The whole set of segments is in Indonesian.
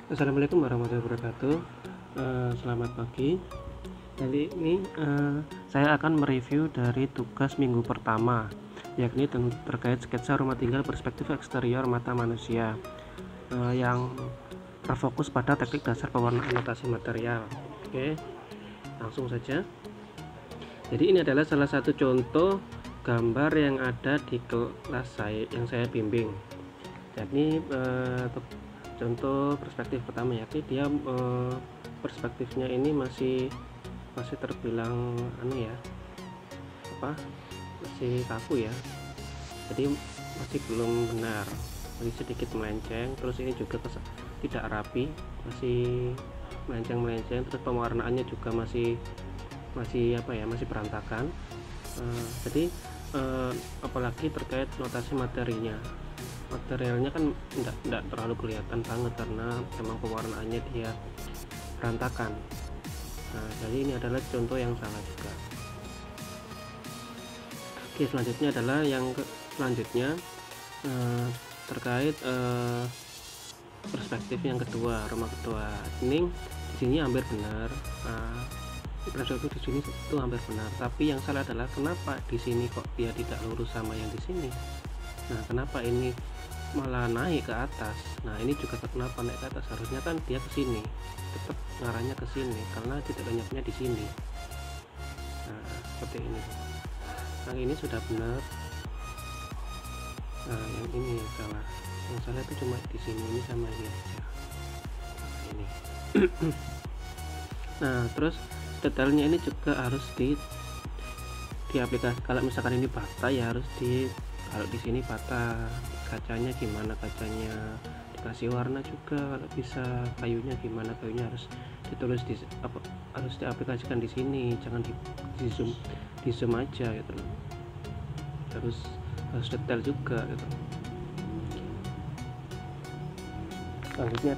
Assalamualaikum warahmatullahi wabarakatuh. Selamat pagi. Jadi ini saya akan mereview dari tugas minggu pertama, yakni terkait sketsa rumah tinggal perspektif eksterior mata manusia, yang terfokus pada teknik dasar pewarnaan notasi material. Oke, langsung saja. Jadi ini adalah salah satu contoh gambar yang ada di kelas yang saya bimbing. Jadi contoh perspektif pertama, yakni dia perspektifnya ini masih terbilang masih kaku ya, jadi masih belum benar, masih sedikit melenceng. Terus ini juga tidak rapi, masih melenceng, terus pewarnaannya juga masih berantakan. Jadi apalagi terkait notasi materialnya kan tidak terlalu kelihatan banget karena memang pewarnaannya dia berantakan. Jadi ini adalah contoh yang salah juga. Oke, selanjutnya adalah terkait perspektif yang kedua, rumah kedua. Ini di sini hampir benar. Perspektif di sini itu hampir benar, tapi yang salah adalah kenapa di sini kok dia tidak lurus sama yang di sini. Nah, kenapa ini malah naik ke atas? Nah, ini juga kenapa naik ke atas, harusnya kan dia ke sini, tetap ngarahnya ke sini karena titik lenyapnya di sini. Nah, seperti ini. Yang ini sudah benar. Nah, yang ini yang salah. Yang salah itu cuma di sini, ini sama ini aja. Ini. Nah, terus detailnya ini juga harus diaplikasi. Kalau misalkan ini bata ya harus kalau di sini bata. Kacanya gimana, kacanya dikasih warna juga. Kalau bisa kayunya gimana, kayunya harus ditulis harus diaplikasikan di sini, jangan di zoom aja gitu loh. Harus detail juga gitu. Selanjutnya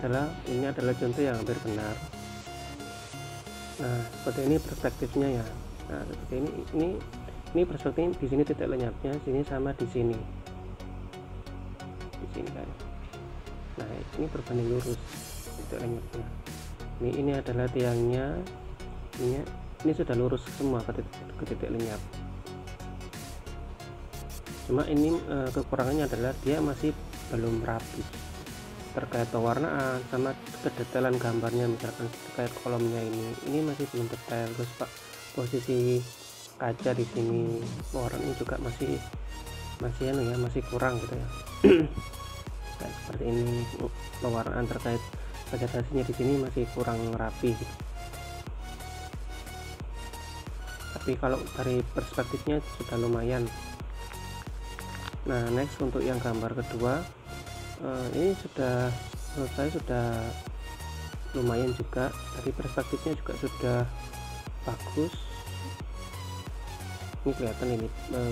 ini adalah contoh yang hampir benar. Nah, seperti ini perspektifnya ya. Nah, seperti ini perspektif di sini titik lenyapnya, sini sama di sini kan. Nah, ini berbanding lurus titik lenyapnya. Ini adalah tiangnya, ini sudah lurus semua ke titik lenyap. Cuma ini kekurangannya adalah dia masih belum rapi terkait pewarnaan sama kedetailan gambarnya. Misalkan terkait kolomnya ini masih belum detail. Terus posisi kaca di sini, pewarnaannya juga masih kurang gitu ya. Nah, seperti ini pewarnaan terkait vegetasinya di sini masih kurang rapi gitu. Tapi kalau dari perspektifnya sudah lumayan. Nah, next untuk yang gambar kedua, ini menurut saya sudah lumayan juga. Dari perspektifnya juga sudah bagus. Ini kelihatan ini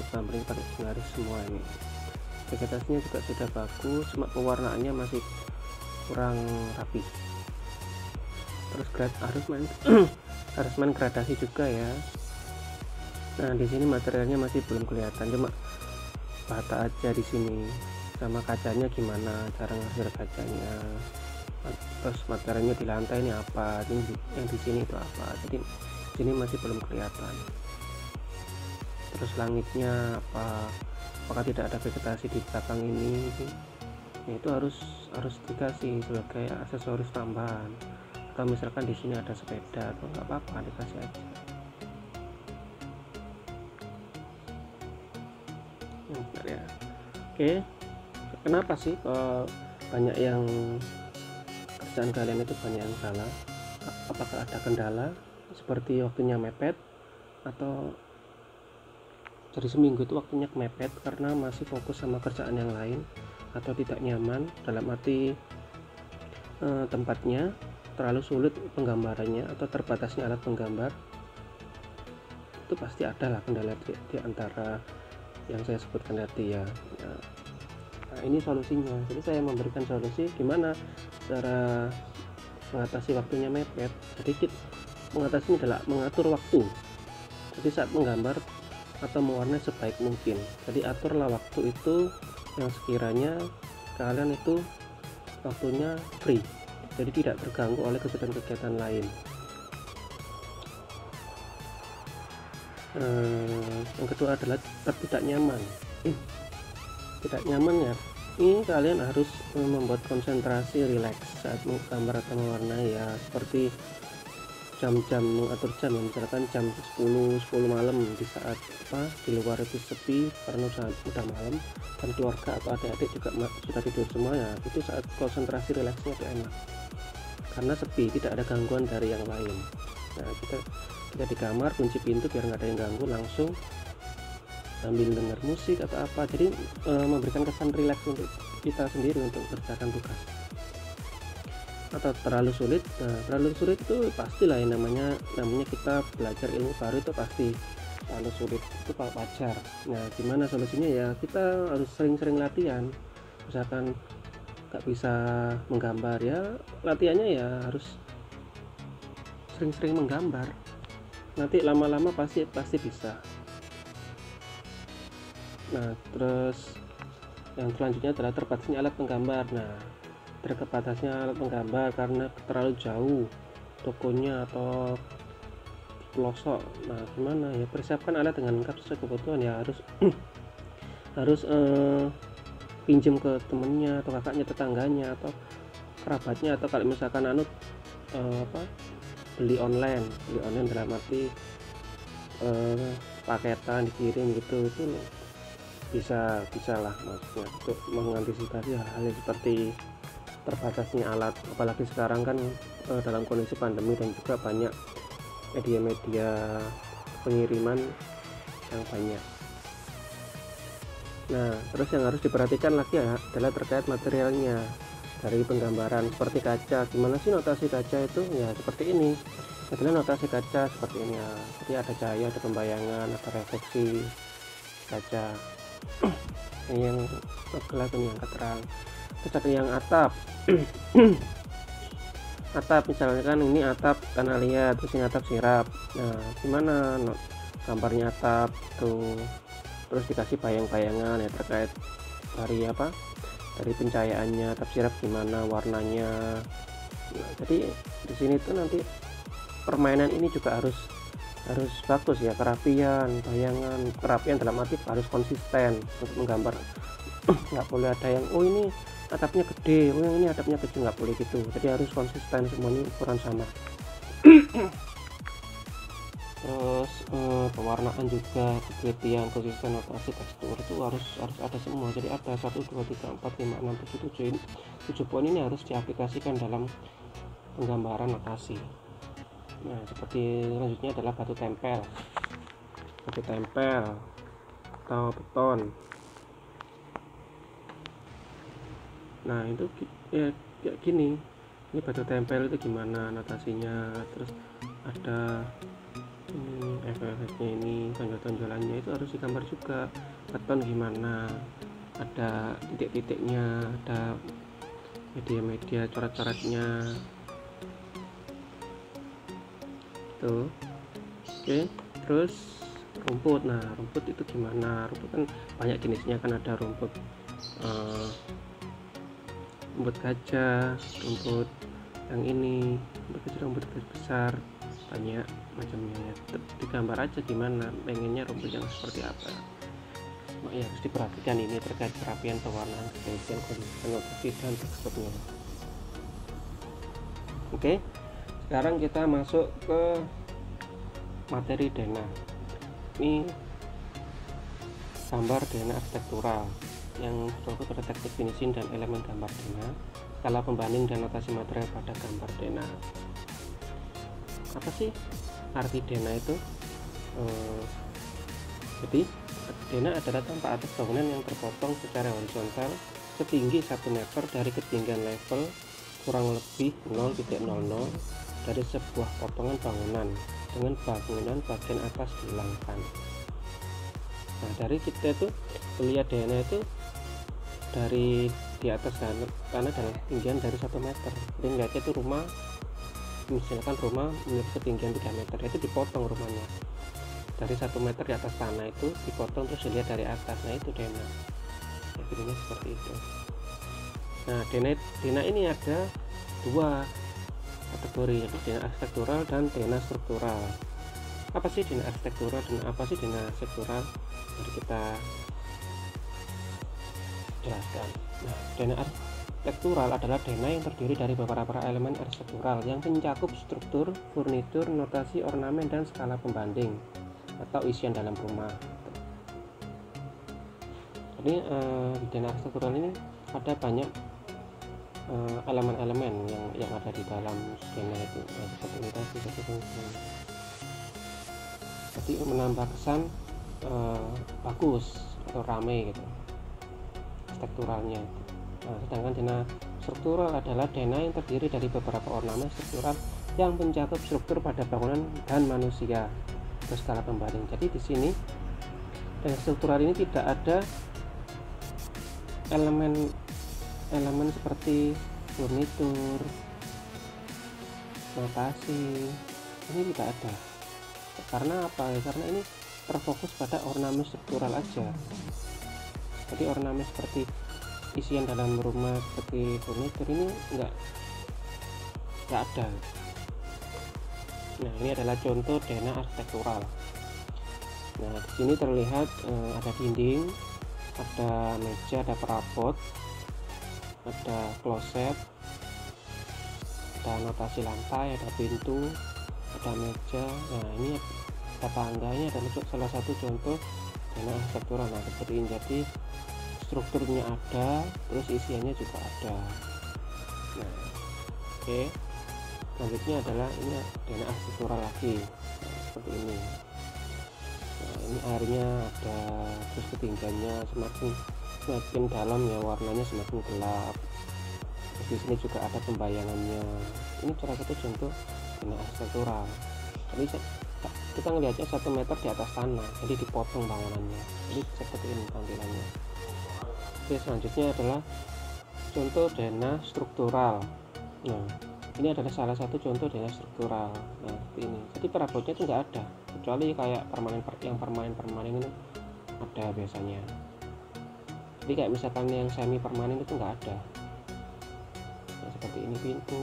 gambarnya pakai garis semua. Ini vegetasinya juga sudah bagus, cuma pewarnaannya masih kurang rapi. Terus harus main gradasi juga ya. Nah, di sini materialnya masih belum kelihatan, cuma bata aja di sini. Sama kacanya gimana, cara ngasih kacanya. Terus materialnya di lantai ini apa, yang di sini itu apa. Jadi sini masih belum kelihatan. Terus langitnya apakah tidak ada vegetasi di belakang ini? Ya, itu harus dikasih sebagai aksesoris tambahan. Atau misalkan di sini ada sepeda, atau nggak apa-apa, dikasih aja. Ya. Oke, kenapa sih banyak yang kerjaan kalian itu banyak yang salah? Apakah ada kendala seperti waktunya mepet, atau jadi seminggu itu waktunya mepet karena masih fokus sama kerjaan yang lain, atau tidak nyaman dalam arti tempatnya terlalu sulit penggambarannya, atau terbatasnya alat penggambar? Itu pasti ada lah kendala di antara yang saya sebutkan tadi ya. Nah, ini solusinya. Jadi saya memberikan solusi gimana cara mengatasi waktunya mepet. Jadi mengatasinya adalah mengatur waktu. Jadi saat menggambar atau mewarnai sebaik mungkin, jadi aturlah waktu itu yang sekiranya kalian itu waktunya free, jadi tidak terganggu oleh kegiatan-kegiatan lain. Yang kedua adalah tidak nyaman. Tidak nyaman ya, ini kalian harus membuat konsentrasi rileks saat menggambar atau mewarnai ya, seperti jam-jam, mengatur jam ya, misalkan jam 10 malam di saat di luar itu sepi karena udah malam dan keluarga atau adik-adik juga sudah tidur semua ya, itu saat konsentrasi rileksnya itu enak karena sepi, tidak ada gangguan dari yang lain. Nah kita di kamar kunci pintu biar nggak ada yang ganggu, langsung sambil dengar musik atau apa, jadi memberikan kesan rileks untuk kita sendiri untuk kerjakan tugas. Atau terlalu sulit, nah terlalu sulit itu pastilah yang namanya kita belajar ilmu baru itu pasti terlalu sulit, itu wajar. Nah gimana solusinya ya, kita harus sering-sering latihan. Misalkan nggak bisa menggambar ya, latihannya ya harus sering-sering menggambar, nanti lama-lama pasti bisa. Nah terus yang selanjutnya adalah terbatasnya alat penggambar. Nah terbatasnya alat penggambar karena terlalu jauh tokonya atau pelosok. Nah gimana ya, persiapkan alat dengan lengkap sesuai kebutuhan ya, harus pinjam ke temennya atau kakaknya, tetangganya atau kerabatnya, atau kalau misalkan beli online dalam arti paketan dikirim gitu, itu bisa lah maksudnya untuk mengantisipasi hal-hal yang seperti terbatasnya alat. Apalagi sekarang kan dalam kondisi pandemi dan juga banyak media-media pengiriman yang banyak. Nah terus yang harus diperhatikan lagi ya adalah terkait materialnya dari penggambaran, seperti kaca. Gimana sih notasi kaca itu ya, seperti ini adalah notasi kaca seperti ini ya, jadi ada cahaya, ada pembayangan, ada refleksi kaca ini yang gelap, ini yang terang. Terus ada yang atap atap misalkan ini atap tanah liat, terus ini atap sirap. Nah gimana gambarnya atap tuh, terus dikasih bayang-bayangan ya terkait dari pencahayaannya, atap sirap gimana warnanya. Nah, jadi di sini tuh nanti permainan ini juga harus bagus ya, kerapian dalam arti harus konsisten untuk menggambar. Nggak boleh ada yang ini atapnya gede, ini atapnya kecil, nggak boleh gitu. Jadi harus konsisten, semuanya ukuran sama. Terus pewarnaan juga, ketelitian, konsisten, notasi, tekstur itu harus ada semua. Jadi ada 1, 2, 3, 4, 5, 6, 7 poin ini harus diaplikasikan dalam penggambaran notasi. Nah seperti selanjutnya adalah batu tempel atau beton. Nah itu ya kayak gini, ini batu tempel itu gimana notasinya, terus ada ini efek-efeknya, ini tonjol-tonjolannya itu harus digambar juga. Beton gimana, ada titik-titiknya, ada media-media coret-coretnya tuh. Oke, terus rumput. Nah rumput itu gimana, rumput kan banyak jenisnya, kan ada rumput gajah, rumput yang ini, rumput kecil, rumput besar, banyak macamnya ya. Digambar aja gimana pengennya rumput yang seperti apa. Ya harus diperhatikan ini terkait kerapian, pewarnaan, ketelitian, konsisten, dan teksturnya. Oke, sekarang kita masuk ke materi Dena. Ini gambar Dena arsitektural yang berfokus pada teknik finishing dan elemen gambar Dena, skala pembanding dan notasi material pada gambar Dena. Apa sih arti Dena itu? Jadi Dena adalah tampak atas bangunan yang terpotong secara horizontal setinggi 1 meter dari ketinggian level kurang lebih 0,00 dari sebuah potongan bangunan dengan bangunan bagian atas dihilangkan. Nah dari kita itu melihat Dena itu dari di atas tanah dalam ketinggian dari 1 meter. Jadi melihatnya itu rumah, misalkan rumah memiliki ketinggian 3 meter, itu dipotong rumahnya dari 1 meter di atas tanah, itu dipotong terus dilihat dari atas. Nah itu Dena ya, seperti itu. Nah Dena ini ada dua kategori, yaitu DNA arsitektural dan DNA struktural. Apa sih DNA arsitektural dan apa sih DNA struktural? Mari kita jelaskan. Nah, DNA arsitektural adalah DNA yang terdiri dari beberapa elemen arsitektural yang mencakup struktur, furnitur, notasi, ornamen, dan skala pembanding atau isian dalam rumah. Jadi di DNA arsitektural ini ada banyak elemen-elemen yang ada di dalam DNA itu, seperti ini tadi. Jadi menambah kesan bagus atau rame gitu strukturalnya. Nah, sedangkan DNA struktural adalah DNA yang terdiri dari beberapa ornamen struktural yang mencakup struktur pada bangunan dan manusia berskala pembanding. Jadi di sini DNA struktural ini tidak ada elemen seperti furnitur, notasi, ini tidak ada. Karena apa? Karena ini terfokus pada ornamen struktural aja. Jadi ornamen seperti isian dalam rumah seperti furnitur ini enggak ada. Nah, ini adalah contoh DNA arsitektural. Nah, di sini terlihat ada dinding, ada meja, ada perabot, ada kloset, ada notasi lantai, ada pintu, ada meja. Nah, ini ada tangga. Ini adalah salah satu contoh DNA arsitektural. Nah, seperti ini. Jadi strukturnya ada, terus isiannya juga ada. Nah, oke. Selanjutnya adalah ini DNA arsitektural lagi. Nah, seperti ini. Nah, ini airnya ada, terus ketinggiannya semakin dalam ya, warnanya semakin gelap. Terus di sini juga ada pembayangannya. Ini salah satu contoh DNA arsitektural. Jadi kita ngelihatnya 1 meter di atas tanah, jadi dipotong bangunannya. Jadi seperti ini tampilannya. Oke, selanjutnya adalah contoh DNA struktural. Nah, ini adalah salah satu contoh DNA struktural. Nah, seperti ini. Jadi perabotnya itu enggak ada, kecuali kayak permanen ini ada biasanya. Jadi kayak misalkan yang semi permanen itu enggak ada. Nah, seperti ini pintu,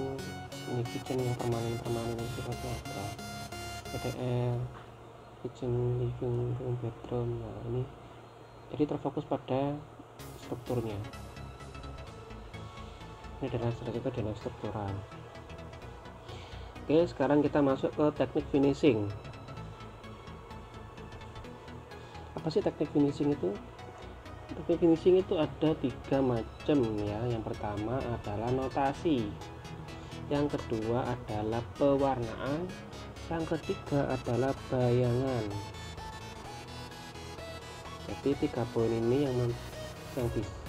ini kitchen yang permanen itu ada. PDL, kitchen, living room, bedroom. Nah, ini jadi terfokus pada strukturnya. Ini adalah strategi DNA struktural. Oke, sekarang kita masuk ke teknik finishing. Apa sih teknik finishing itu? Teknik finishing itu ada 3 macam ya. Yang pertama adalah notasi, yang kedua adalah pewarnaan, yang ketiga adalah bayangan. Jadi 3 poin ini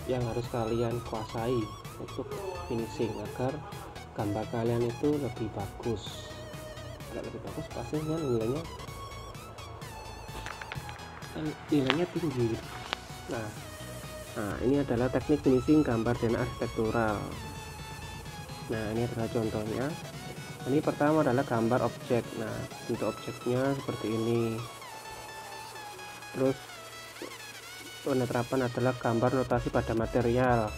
yang harus kalian kuasai untuk finishing agar gambar kalian itu lebih bagus. Kalau lebih bagus pastinya nilainya tinggi. Nah, ini adalah teknik finishing gambar DNA arsitektural. Nah, ini adalah contohnya. Ini pertama adalah gambar objek. Nah, bentuk objeknya seperti ini. Terus penerapan adalah gambar notasi pada material,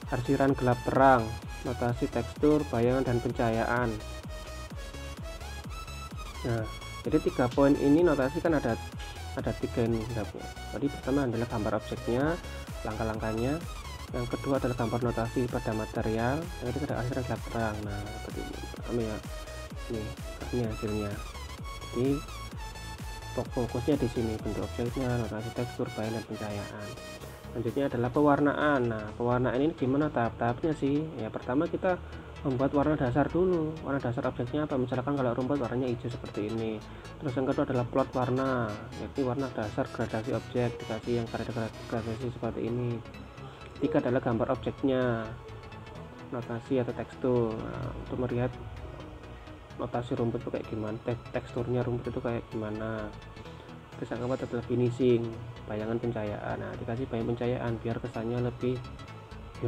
arsiran gelap terang, notasi tekstur, bayangan, dan pencahayaan. Nah, jadi 3 poin ini notasi kan ada 3 ini. Jadi pertama adalah gambar objeknya, langkah-langkahnya. Yang kedua adalah gambar notasi pada material. Yang ketiga adalah arsiran gelap terang. Nah, seperti ini. Pertama ya, ini hasilnya. Jadi fokusnya di sini, bentuk objeknya, notasi tekstur, bayangan, dan pencahayaan. Selanjutnya adalah pewarnaan. Nah, pewarnaan ini gimana tahap-tahapnya sih? Ya, pertama kita membuat warna dasar dulu. Warna dasar objeknya apa? Misalkan kalau rumput warnanya hijau seperti ini. Terus yang kedua adalah plot warna, yaitu warna dasar gradasi objek, dikasih yang gradasi seperti ini. Ketiga adalah gambar objeknya, notasi atau tekstur. Nah, untuk melihat notasi rumput itu kayak gimana, teksturnya rumput itu kayak gimana. Terus yang keempat adalah finishing, bayangan, pencahayaan. Nah, dikasih bayangan pencahayaan biar kesannya lebih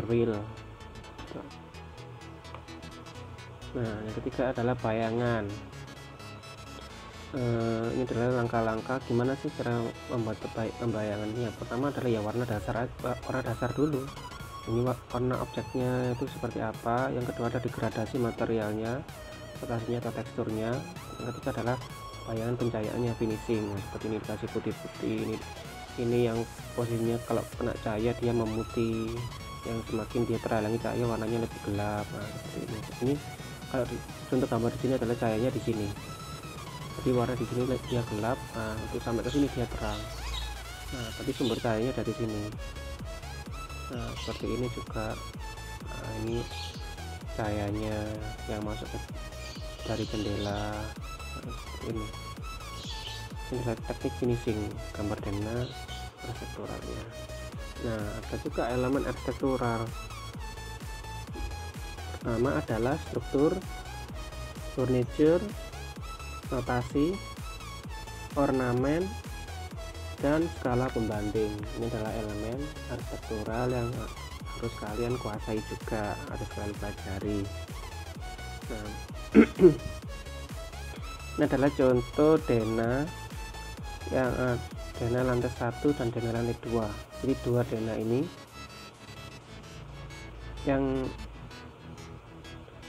real. Nah, yang ketiga adalah bayangan. Ini adalah langkah-langkah gimana sih cara membuat pembayangan ini. Yang pertama adalah ya warna dasar dulu. ini warna objeknya itu seperti apa. Yang kedua ada degradasi materialnya, rotasinya atau teksturnya. Yang ketiga adalah bayangan pencahayaannya, finishing. Nah, seperti ini dikasih putih-putih, ini yang posisinya kalau kena cahaya dia memutih, yang semakin dia terhalangi cahaya warnanya lebih gelap. Nah, seperti ini kalau contoh gambar di sini adalah cahayanya di sini, jadi warna di sini dia gelap, nah untuk sampai ke sini dia terang. Nah tapi sumber cahayanya dari sini. Nah seperti ini juga. Nah ini cahayanya yang masuk dari jendela. Nah, ini adalah teknik finishing gambar Dena arsitekturalnya. Nah ada juga elemen arsitektural. Pertama adalah struktur, furniture, notasi, ornamen, dan skala pembanding. Ini adalah elemen arsitektural yang harus kalian kuasai juga, harus kalian pelajari. Nah, ini adalah contoh Dena yang Dena lantai 1 dan Dena lantai 2. Jadi dua Dena ini yang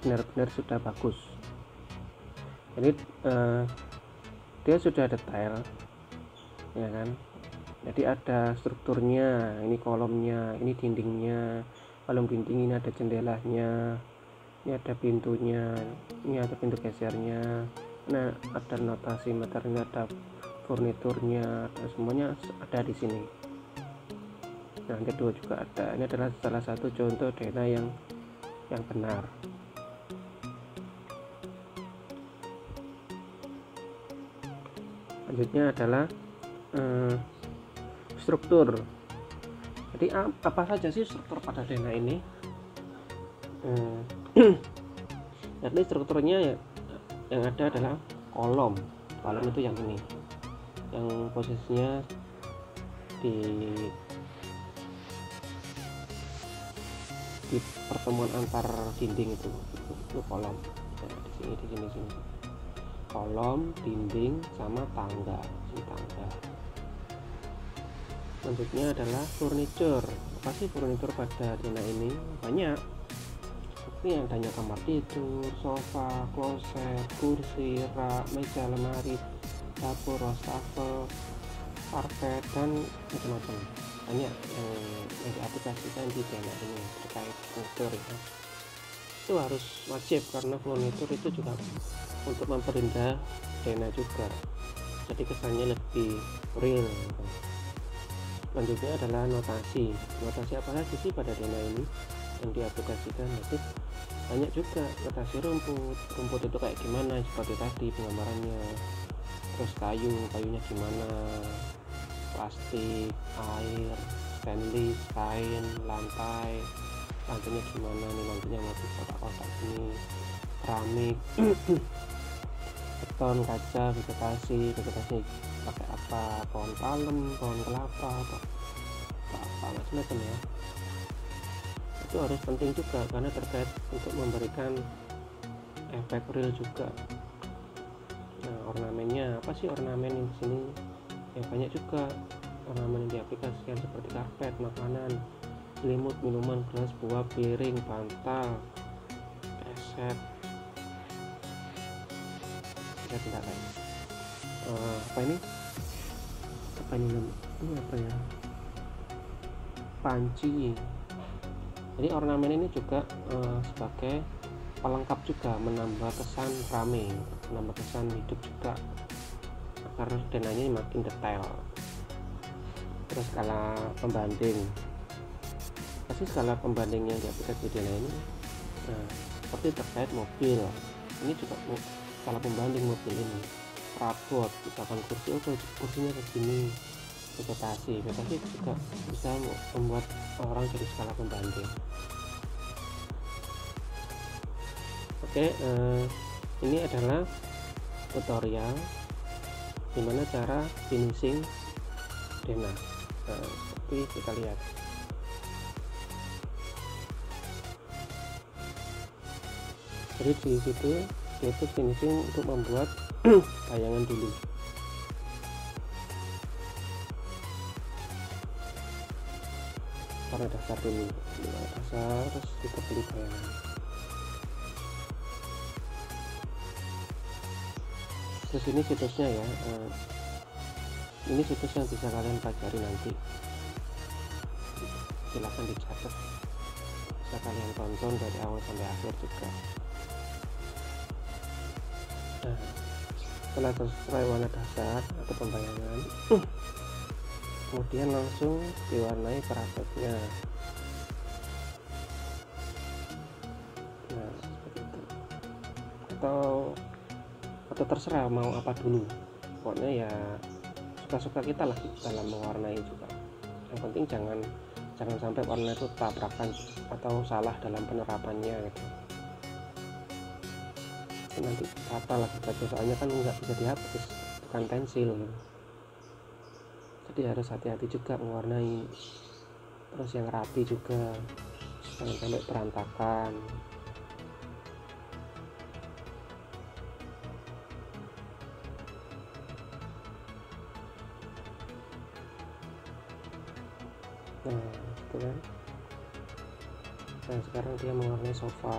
benar-benar sudah bagus. Jadi dia sudah detail, ya kan. Jadi ada strukturnya, ini kolomnya, ini dindingnya, kolom dinding ini ada jendelanya, ini ada pintunya, ini ada pintu gesernya. Nah ada notasi materialnya, ada furniturnya, dan semuanya ada di sini. Nah yang kedua juga ada. Ini adalah salah satu contoh Dena yang benar. Selanjutnya adalah struktur. Jadi apa saja sih struktur pada Dena ini? Jadi strukturnya ya, yang ada adalah kolom itu yang ini, yang posisinya di pertemuan antar dinding itu kolom. Nah, di sini kolom, dinding, sama tangga. Ini tangga. Selanjutnya adalah furniture. Apa sih furniture pada Dena ini? Banyak. Seperti yang adanya kamar tidur, sofa, kloset, kursi, rak, meja, lemari, dapur, wastafel, karpet, dan macam-macam. Banyak yang diaplikasikan di Dena ini terkait furniture ya. Itu harus wajib karena furniture itu juga untuk memperindah Dena juga, jadi kesannya lebih real. Selanjutnya adalah notasi. Notasi apa saja sih pada Dena ini yang diaplikasikan? Itu banyak juga. Notasi rumput itu kayak gimana, seperti tadi penggambarannya. Terus kayunya gimana, plastik, air, stainless, kain, lantainya gimana nih, lantainya motif kotak-kotak ini, keramik, beton, kaca, vegetasi pakai apa, pohon palem, pohon kelapa, apa macam-macam ya. Itu harus penting juga karena terkait untuk memberikan efek real juga. Nah ornamennya apa sih ornamen di sini? Ya banyak juga ornamen yang diaplikasikan seperti karpet, makanan, selimut, minuman, gelas, buah, piring, bantal, keset, tidak lain. Ini apa ya, panci. Jadi ornamen ini juga sebagai pelengkap juga, menambah kesan rame, menambah kesan hidup juga agar Denanya makin detail. Terus skala pembanding, pasti skala pembanding yang diaplikasi di Dena ini. Nah seperti terkait mobil, ini juga skala pembanding mobil ini. Rabot, misalkan kursinya begini, vegetasi juga bisa membuat orang jadi skala pembanding. Oke, ini adalah tutorial gimana cara finishing Dena. Nah, seperti kita lihat. Jadi di situ yaitu finishing untuk membuat bayangan dulu. warna dasar dulu, warna dasar, terus kita pilih bayangan. Terus ini situsnya ya, ini situs yang bisa kalian pelajari nanti, silahkan dicatat, bisa kalian tonton dari awal sampai akhir juga. Nah, setelah tersesuai warna dasar atau pembayangan, kemudian langsung diwarnai perabotnya. Nah, seperti itu. Atau terserah mau apa dulu, pokoknya ya suka-suka kita lah dalam mewarnai juga. Yang penting jangan sampai warna itu tabrakan atau salah dalam penerapannya gitu. Nanti fatal lagi baca, soalnya kan nggak bisa dihapus, bukan pensil gitu. Jadi harus hati-hati juga mewarnai, terus yang rapi juga, jangan sampai berantakan. Nah gitu kan. Nah sekarang dia mewarnai sofa,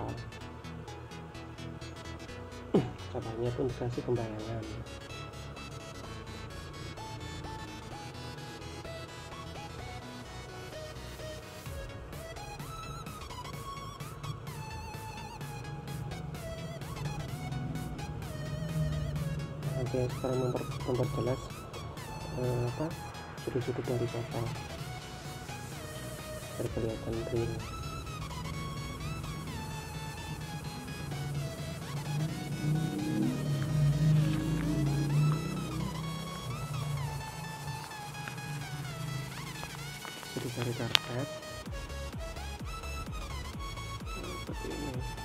sofanya pun dikasih pembayangan. Dia sekarang memperjelas sudut-sudut dari sofa biar kelihatan real. Jadi cari karpet seperti ini.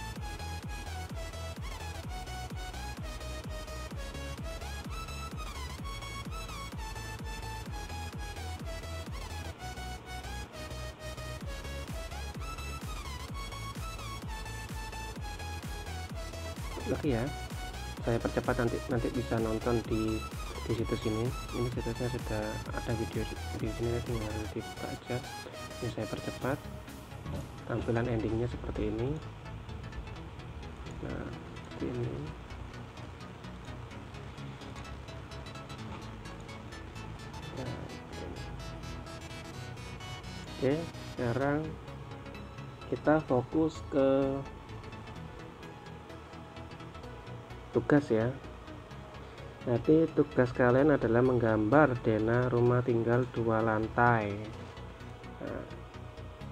Oke ya, saya percepat, nanti bisa nonton di situs ini situsnya sudah ada video di sini, tinggal dibuka aja. Ini saya percepat, tampilan endingnya seperti ini. Nah seperti ini. Nah, oke, sekarang kita fokus ke tugas ya. Nanti tugas kalian adalah menggambar denah rumah tinggal 2 lantai. Nah,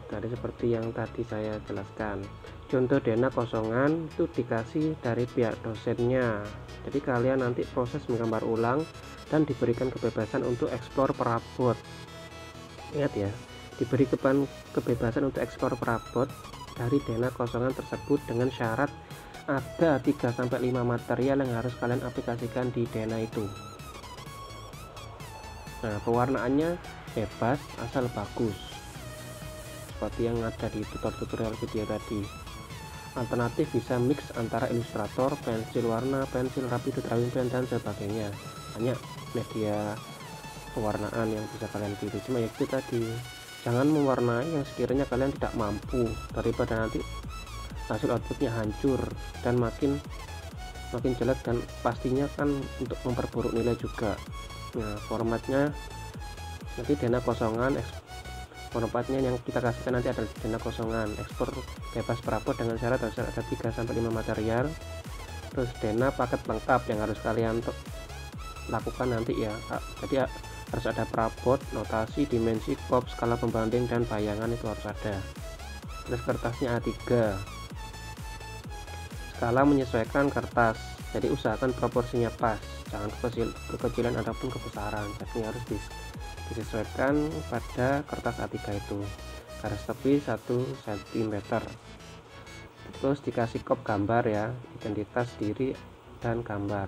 tadi seperti yang tadi saya jelaskan, contoh denah kosongan itu dikasih dari pihak dosennya. Jadi kalian nanti proses menggambar ulang dan diberikan kebebasan untuk eksplor perabot. Ingat ya, diberi kebebasan untuk eksplor perabot dari denah kosongan tersebut dengan syarat ada 3-5 material yang harus kalian aplikasikan di denah itu. Nah, pewarnaannya bebas asal bagus, seperti yang ada di tutorial video tadi. Alternatif bisa mix antara ilustrator, pensil warna, pensil rapid drawing pen dan sebagainya. Banyak media pewarnaan yang bisa kalian pilih. Cuma ya itu tadi, jangan mewarnai yang sekiranya kalian tidak mampu, daripada nanti hasil outputnya hancur dan makin jelek, dan pastinya kan untuk memperburuk nilai juga. Nah, formatnya nanti denah kosongan, formatnya yang kita kasihkan nanti adalah denah kosongan, ekspor bebas perabot dengan syarat harus ada 3-5 material. Terus denah paket lengkap yang harus kalian lakukan nanti ya. Jadi harus ada perabot, notasi, dimensi, kop, skala pembanding, dan bayangan itu harus ada. Terus kertasnya A3, skala menyesuaikan kertas, jadi usahakan proporsinya pas, jangan kekecilan ataupun kebesaran, jadi harus disesuaikan pada kertas A3 itu. Garis tepi 1 cm. Terus dikasih kop gambar ya, identitas diri dan gambar.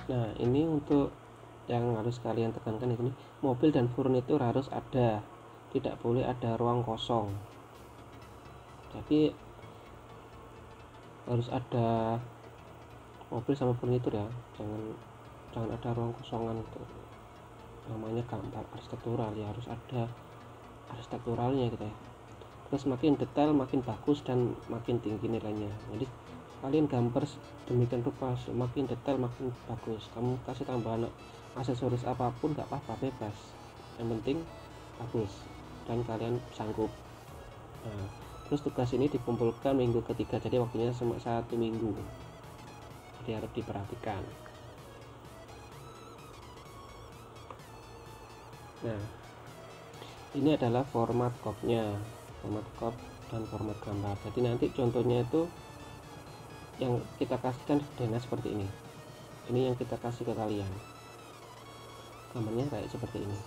Nah ini untuk yang harus kalian tekankan ini, mobil dan furnitur harus ada, tidak boleh ada ruang kosong. Jadi harus ada mobil sama furnitur ya, jangan jangan ada ruang kosongan gitu. Namanya gambar arsitektural ya, harus ada arsitekturalnya gitu ya. Terus makin detail makin bagus dan makin tinggi nilainya. Jadi kalian gambar demikian rupa, makin detail makin bagus. Kamu kasih tambahan aksesoris apapun nggak apa-apa, bebas, yang penting bagus dan kalian sanggup. Nah, terus tugas ini dikumpulkan minggu ketiga, jadi waktunya cuma 1 minggu, jadi harus diperhatikan. Nah, ini adalah format copy-nya, format cop dan format gambar. Jadi nanti contohnya itu yang kita kasihkan sederhana seperti ini. Ini yang kita kasih ke kalian, gambarnya kayak seperti ini.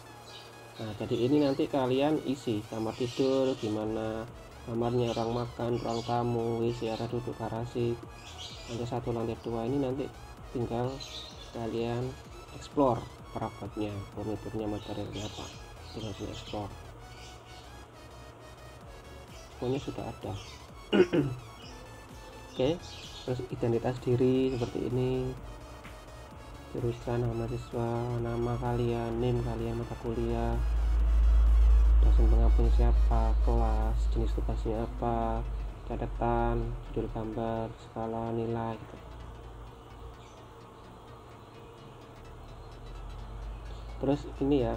Nah, jadi ini nanti kalian isi kamar tidur gimana, kamarnya, orang makan, ruang tamu, WC, area duduk, garasi, lantai 1, lantai 2. Ini nanti tinggal kalian explore perabotnya, furniturnya, materialnya apa, tinggal di explore. Semuanya sudah ada. Oke, terus identitas diri seperti ini, jurusan, nama siswa, nama kalian, NIM kalian, mata kuliah, dosen pengampu siapa, kelas, jenis tugasnya apa, catatan, judul gambar, skala, nilai gitu. Terus ini ya,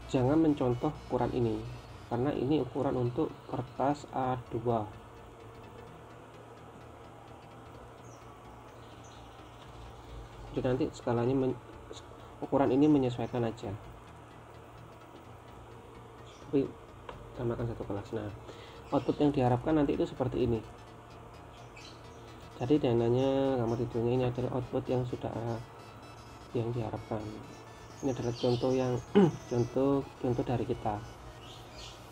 jangan mencontoh ukuran ini karena ini ukuran untuk kertas A2. Jadi nanti skalanya ukuran ini menyesuaikan aja, tapi tambahkan 1 kelas. Nah, output yang diharapkan nanti itu seperti ini. Jadi dananya, kamar tidurnya, ini adalah output yang sudah yang diharapkan. Ini adalah contoh yang contoh dari kita.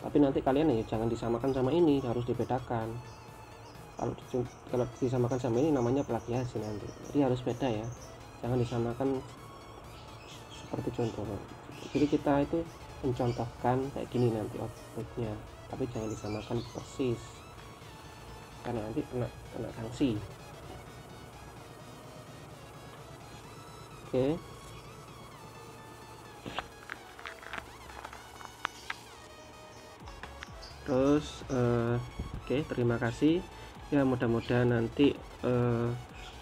Tapi nanti kalian ya jangan disamakan sama ini, harus dibedakan. Kalau disamakan sama ini namanya plagiasi nanti. Jadi harus beda ya. Jangan disamakan seperti contoh. Jadi kita itu mencontohkan kayak gini nanti outputnya, tapi jangan disamakan persis karena nanti kena sanksi. Oke. Terus oke, terima kasih ya, mudah-mudahan nanti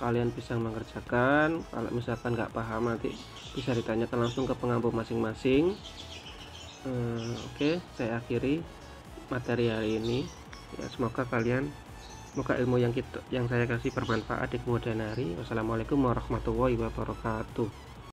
kalian bisa mengerjakan. Kalau misalkan nggak paham nanti bisa ditanyakan langsung ke pengampu masing-masing. Oke, saya akhiri materi hari ini ya, semoga ilmu yang saya kasih bermanfaat di kemudian hari. Wassalamualaikum warahmatullahi wabarakatuh.